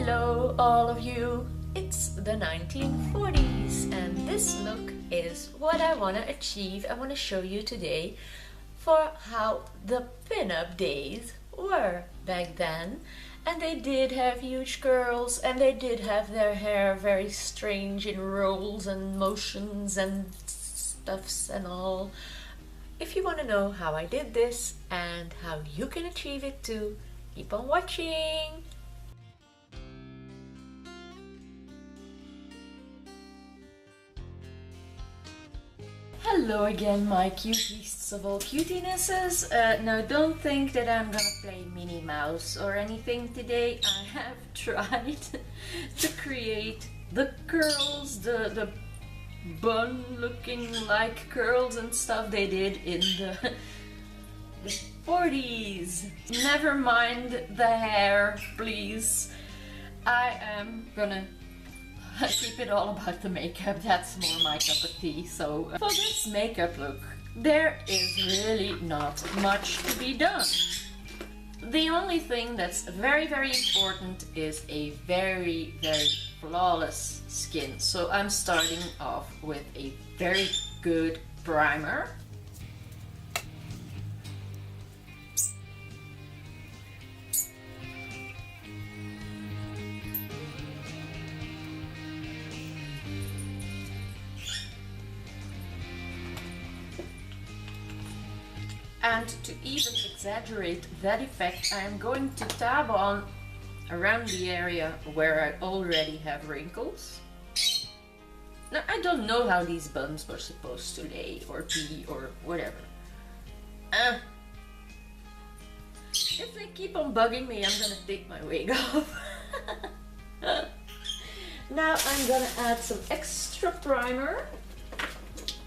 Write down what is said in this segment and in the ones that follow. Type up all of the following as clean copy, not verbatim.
Hello all of you, it's the 1940s and this look is what I want to achieve. I want to show you today for how the pin-up days were back then. And they did have huge curls and they did have their hair very strange in rolls and motions and stuffs and all. If you want to know how I did this and how you can achieve it too, keep on watching! Hello again, my cuties of all cutienesses. Now don't think that I'm gonna play Minnie Mouse or anything today. I have tried to create the curls, the bun looking like curls and stuff they did in the 40s. Never mind the hair, please. I am gonna keep it all about the makeup. That's more my cup of tea. So for this makeup look, there is really not much to be done. The only thing that's very important is a very flawless skin. So I'm starting off with a very good primer. And to even exaggerate that effect, I am going to dab on around the area where I already have wrinkles. Now, I don't know how these buns were supposed to lay or be or whatever. If they keep on bugging me, I'm gonna take my wig off. Now I'm gonna add some extra primer,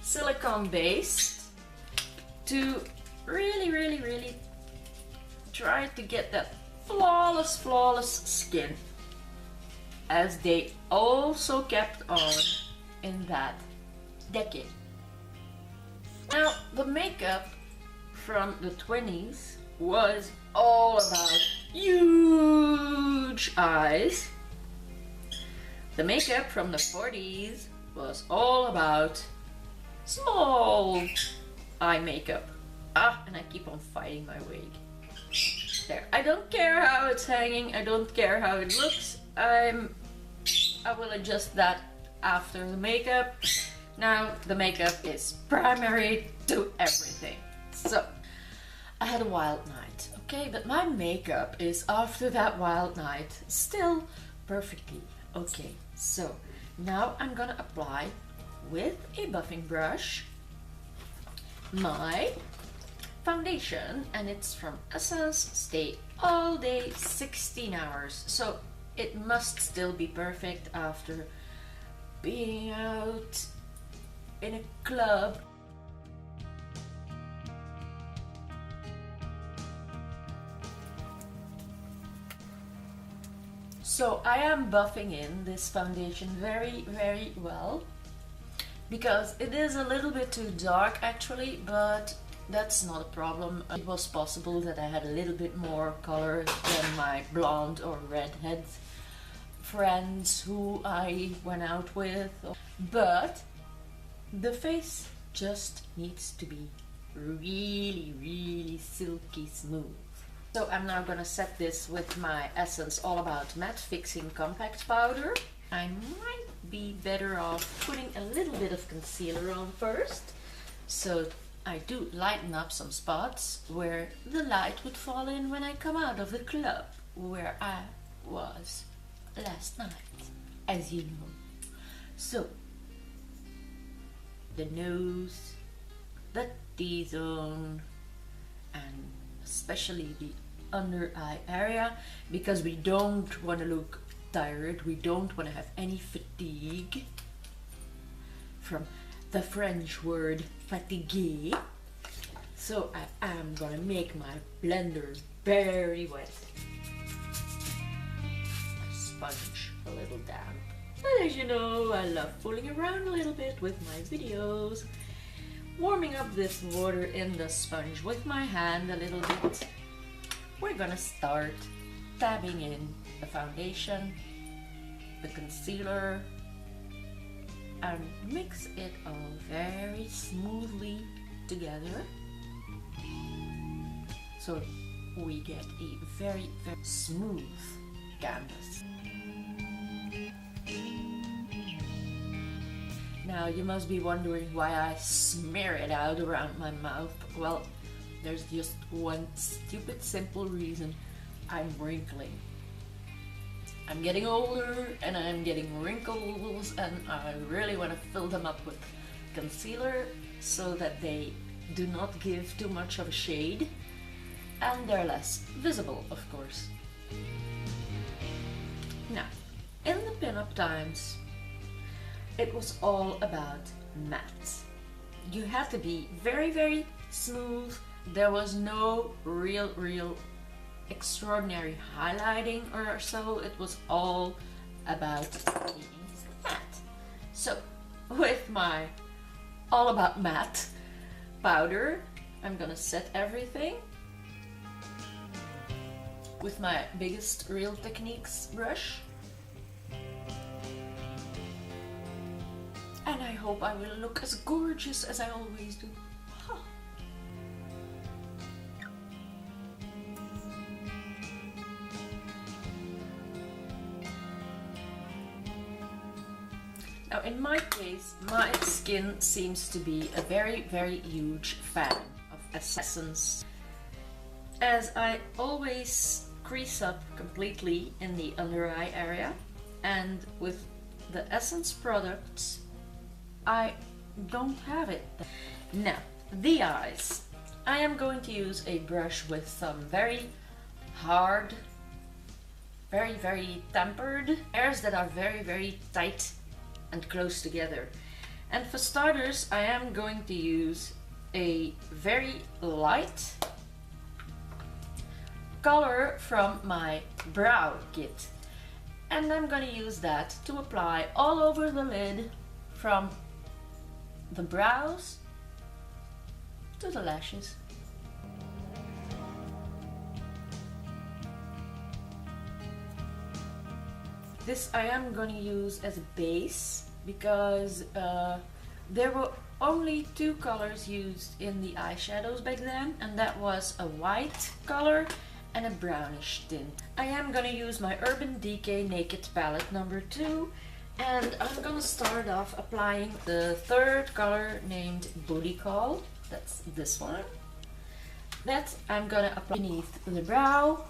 silicone based, to really try to get that flawless skin, as they also kept on in that decade. Now the makeup from the 20s was all about huge eyes. The makeup from the 40s was all about small eye makeup. And I keep on fighting my wig. There. I don't care how it's hanging, I don't care how it looks. I will adjust that after the makeup. Now the makeup is primary to everything. So I had a wild night, okay? But my makeup is after that wild night still perfectly okay. So now I'm gonna apply with a buffing brush my foundation, and it's from Essence Stay All Day 16 hours. So it must still be perfect after being out in a club. So I am buffing in this foundation very well, because it is a little bit too dark actually, but that's not a problem. It was possible that I had a little bit more color than my blonde or redhead friends who I went out with, but the face just needs to be really silky smooth. So I'm now gonna set this with my Essence All About Matte Fixing Compact Powder. I might be better off putting a little bit of concealer on first, so I do lighten up some spots where the light would fall in when I come out of the club where I was last night, as you know. So the nose, the T-zone, and especially the under eye area, because we don't want to look tired, we don't want to have any fatigue from the French word fatigué. So I am gonna make my blender very wet. My sponge a little damp. But as you know, I love fooling around a little bit with my videos. Warming up this water in the sponge with my hand a little bit. We're gonna start dabbing in the foundation, the concealer, and mix it all very smoothly together so we get a very, very smooth canvas. Now you must be wondering why I smear it out around my mouth. Well, there's just one stupid simple reason. I'm wrinkling. I'm getting older and I'm getting wrinkles, and I really want to fill them up with concealer so that they do not give too much of a shade and they're less visible, of course. Now, in the pin-up times, it was all about matte. You had to be very, very smooth. There was no real extraordinary highlighting or so. It was all about being matte. So with my all about matte powder, I'm gonna set everything with my biggest Real Techniques brush, and I hope I will look as gorgeous as I always do. Huh. Now in my case, my skin seems to be a very, very huge fan of Essence, as I always crease up completely in the under eye area, and with the Essence products I don't have it. Now, the eyes. I am going to use a brush with some very hard, very, very tempered hairs that are very, very tight and close together. And for starters, I am going to use a very light color from my brow kit, and I'm going to use that to apply all over the lid, from the brows to the lashes. This I am going to use as a base because there were only two colors used in the eyeshadows back then, and that was a white color and a brownish tint. I am going to use my Urban Decay Naked Palette number 2, and I'm going to start off applying the third color named Booty Call. That's this one. That I'm going to apply beneath the brow,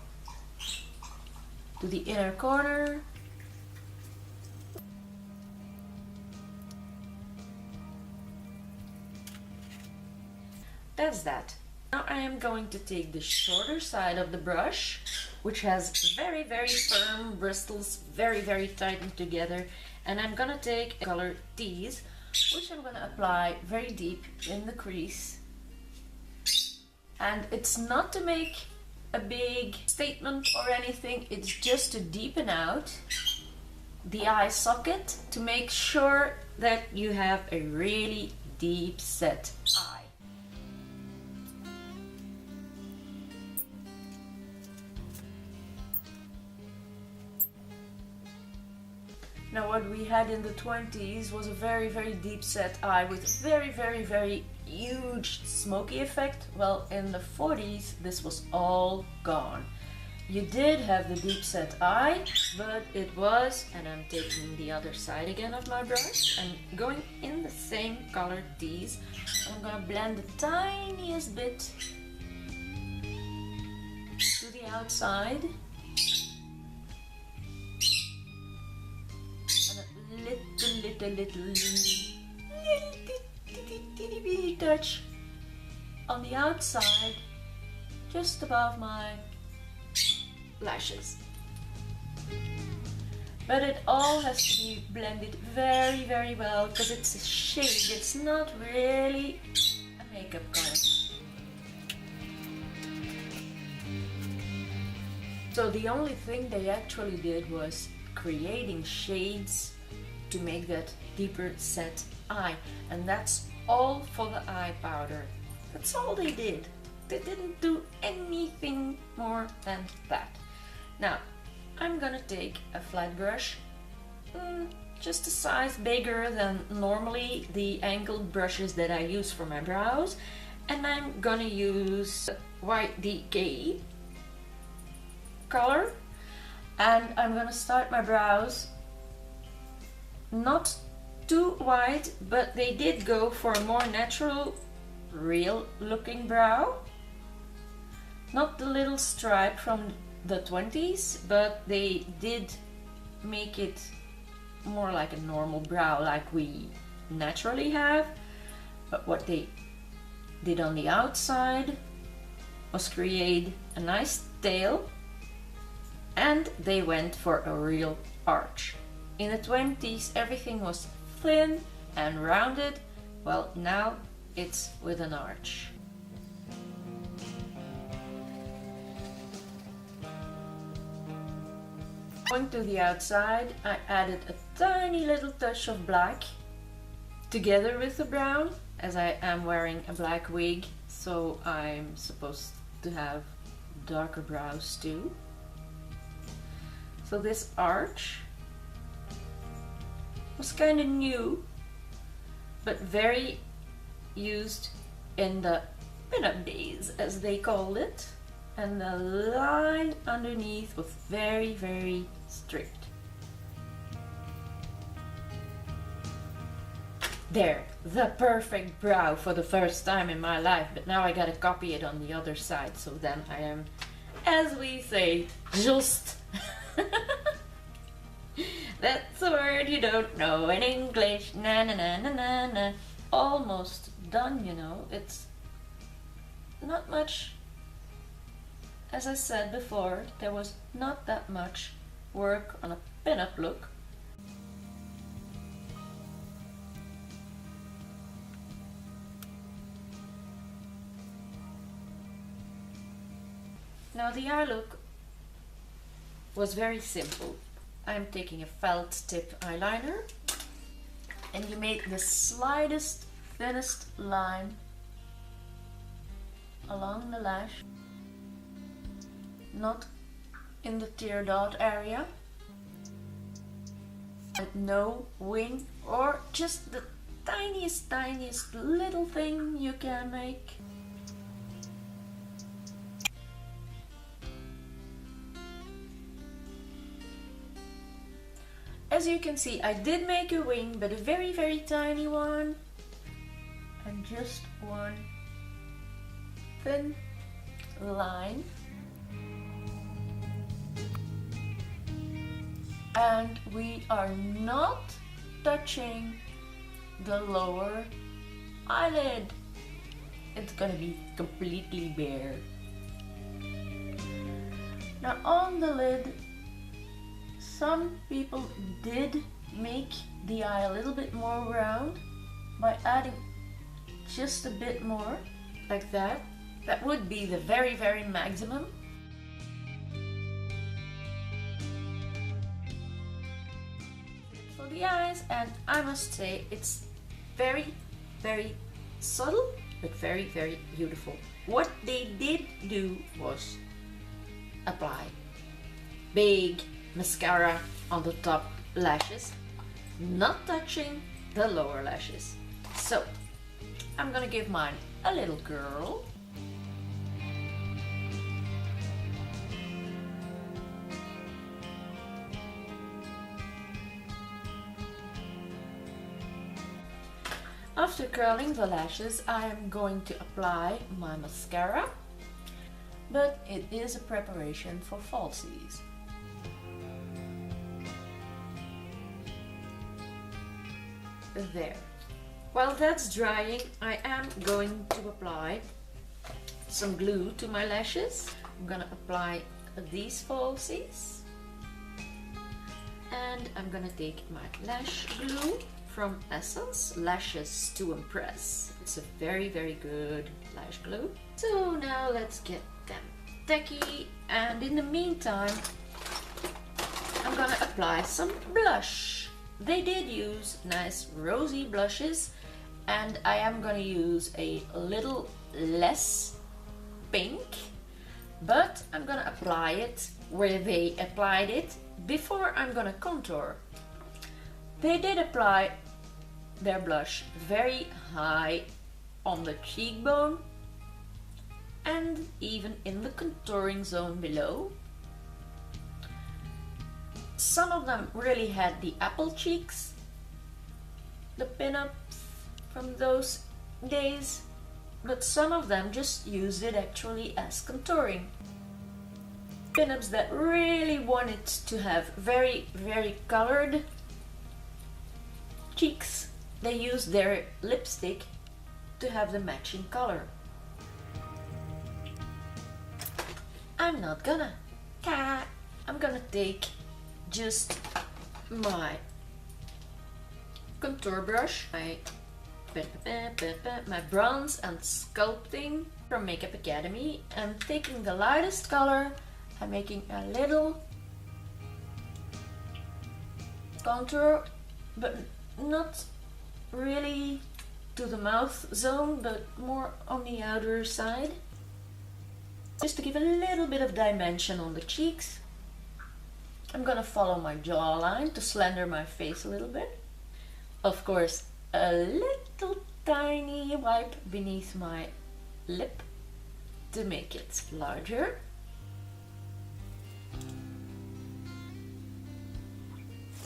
to the inner corner, that's that. Now I am going to take the shorter side of the brush, which has very, very firm bristles, very, very tightened together, and I'm gonna take color Tease, which I'm gonna apply very deep in the crease. And it's not to make a big statement or anything, it's just to deepen out the eye socket to make sure that you have a really deep set eye. Now what we had in the 20s was a very, very deep set eye with very, very, very huge smoky effect. Well, in the 40s this was all gone. You did have the deep set eye, but it was, and I'm taking the other side again of my brush and going in the same color Tease. I'm gonna blend the tiniest bit to the outside. Little bitty touch on the outside, just above my lashes. But it all has to be blended very, very well because it's a shade, it's not really a makeup color. So the only thing they actually did was creating shades to make that deeper set eye, and that's all for the eye powder. That's all they did. They didn't do anything more than that. Now, I'm gonna take a flat brush, just a size bigger than normally the angled brushes that I use for my brows, and I'm gonna use YDK color, and I'm gonna start my brows not too wide, but they did go for a more natural, real looking brow. Not the little stripe from the 20s, but they did make it more like a normal brow like we naturally have. But what they did on the outside was create a nice tail, and they went for a real arch. In the 20s everything was thin and rounded. Well, now it's with an arch. Going to the outside, I added a tiny little touch of black together with the brown, as I am wearing a black wig, so I'm supposed to have darker brows too. So this arch was kind of new, but very used in the pin-up days, as they called it. And the line underneath was very, very strict. There, the perfect brow for the first time in my life, but now I gotta copy it on the other side, so then I am, as we say, just. That's a word you don't know in English. Na na na na na na. Almost done, you know. It's not much. As I said before, there was not that much work on a pin-up look. Now the eye look was very simple. I'm taking a felt tip eyeliner, and you make the slightest, thinnest line along the lash, not in the tear dot area, with no wing, or just the tiniest little thing you can make. As you can see, I did make a wing, but a very, very tiny one, and just one thin line. And we are not touching the lower eyelid. It's gonna be completely bare. Now on the lid, some people did make the eye a little bit more round by adding just a bit more, like that. That would be the very, very maximum. For the eyes, and I must say it's very, very subtle, but very, very beautiful. What they did do was apply big mascara on the top lashes, not touching the lower lashes. So I'm gonna give mine a little curl. After curling the lashes, I am going to apply my mascara, but it is a preparation for falsies. There. While that's drying, I am going to apply some glue to my lashes. I'm gonna apply these falsies, and I'm gonna take my lash glue from Essence, Lashes to Impress. It's a very, very good lash glue. So now let's get them tacky, and in the meantime I'm gonna apply some blush. They did use nice rosy blushes, and I am gonna use a little less pink, but I'm gonna apply it where they applied it before I'm gonna contour. They did apply their blush very high on the cheekbone and even in the contouring zone below. Some of them really had the apple cheeks, the pin-ups from those days, but some of them just used it actually as contouring. Pin-ups that really wanted to have very, very colored cheeks, they used their lipstick to have the matching color. I'm not gonna. I'm gonna take just my contour brush, my bronze and sculpting from Makeup Academy, and taking the lightest color, I'm making a little contour, but not really to the mouth zone, but more on the outer side, just to give a little bit of dimension on the cheeks. I'm gonna follow my jawline to slender my face a little bit. Of course, a little tiny wipe beneath my lip to make it larger.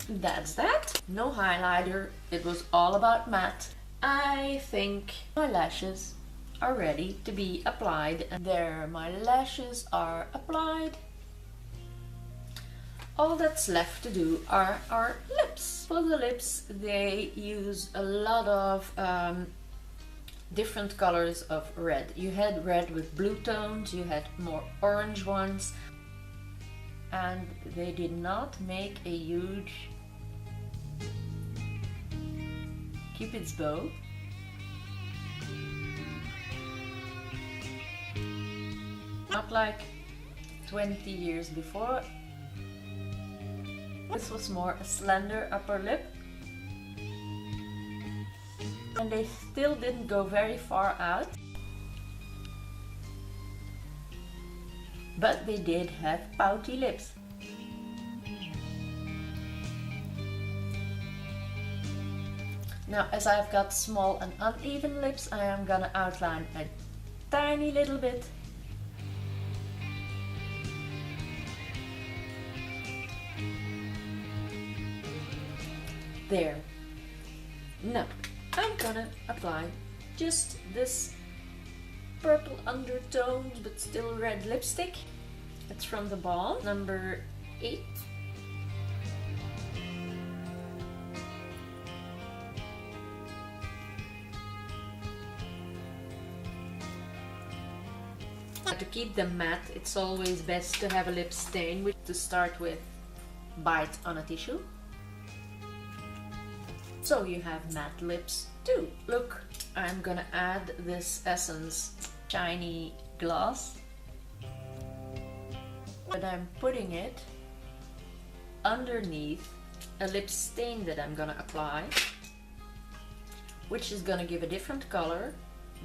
That's that. No highlighter, it was all about matte. I think my lashes are ready to be applied, and there my lashes are applied. All that's left to do are our lips. For the lips, they use a lot of different colors of red. You had red with blue tones, you had more orange ones, and they did not make a huge Cupid's bow. Not like 20 years before. This was more a slender upper lip, and they still didn't go very far out, but they did have pouty lips. Now, as I've got small and uneven lips, I am gonna outline a tiny little bit. There. Now, I'm gonna apply just this purple undertones but still red lipstick. It's from the Balm, number 8. To keep them matte, it's always best to have a lip stain, which to start with, bite on a tissue. So you have matte lips too. Look, I'm gonna add this Essence shiny gloss, but I'm putting it underneath a lip stain that I'm gonna apply, which is gonna give a different color,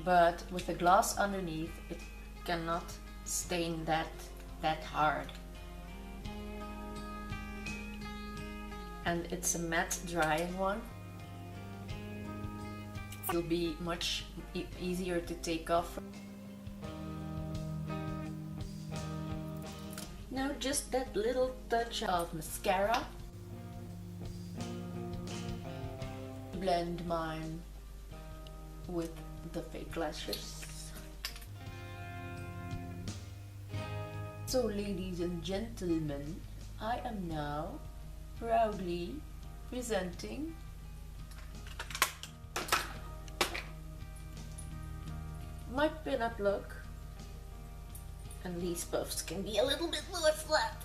but with the gloss underneath it cannot stain that hard. And it's a matte drying one. It'll be much easier to take off. Now just that little touch of mascara. Blend mine with the fake lashes. So ladies and gentlemen, I am now proudly presenting my pin-up look, and these puffs can be a little bit more flat.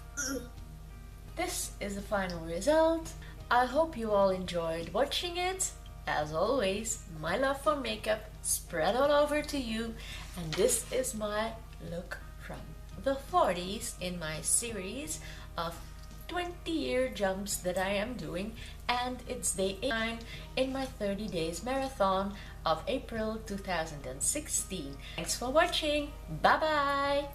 This is the final result. I hope you all enjoyed watching it. As always, my love for makeup spread all over to you, and this is my look from the 40s in my series of 20-year jumps that I am doing, and it's day 9 in my 30 days marathon of April 2016. Thanks for watching. Bye bye.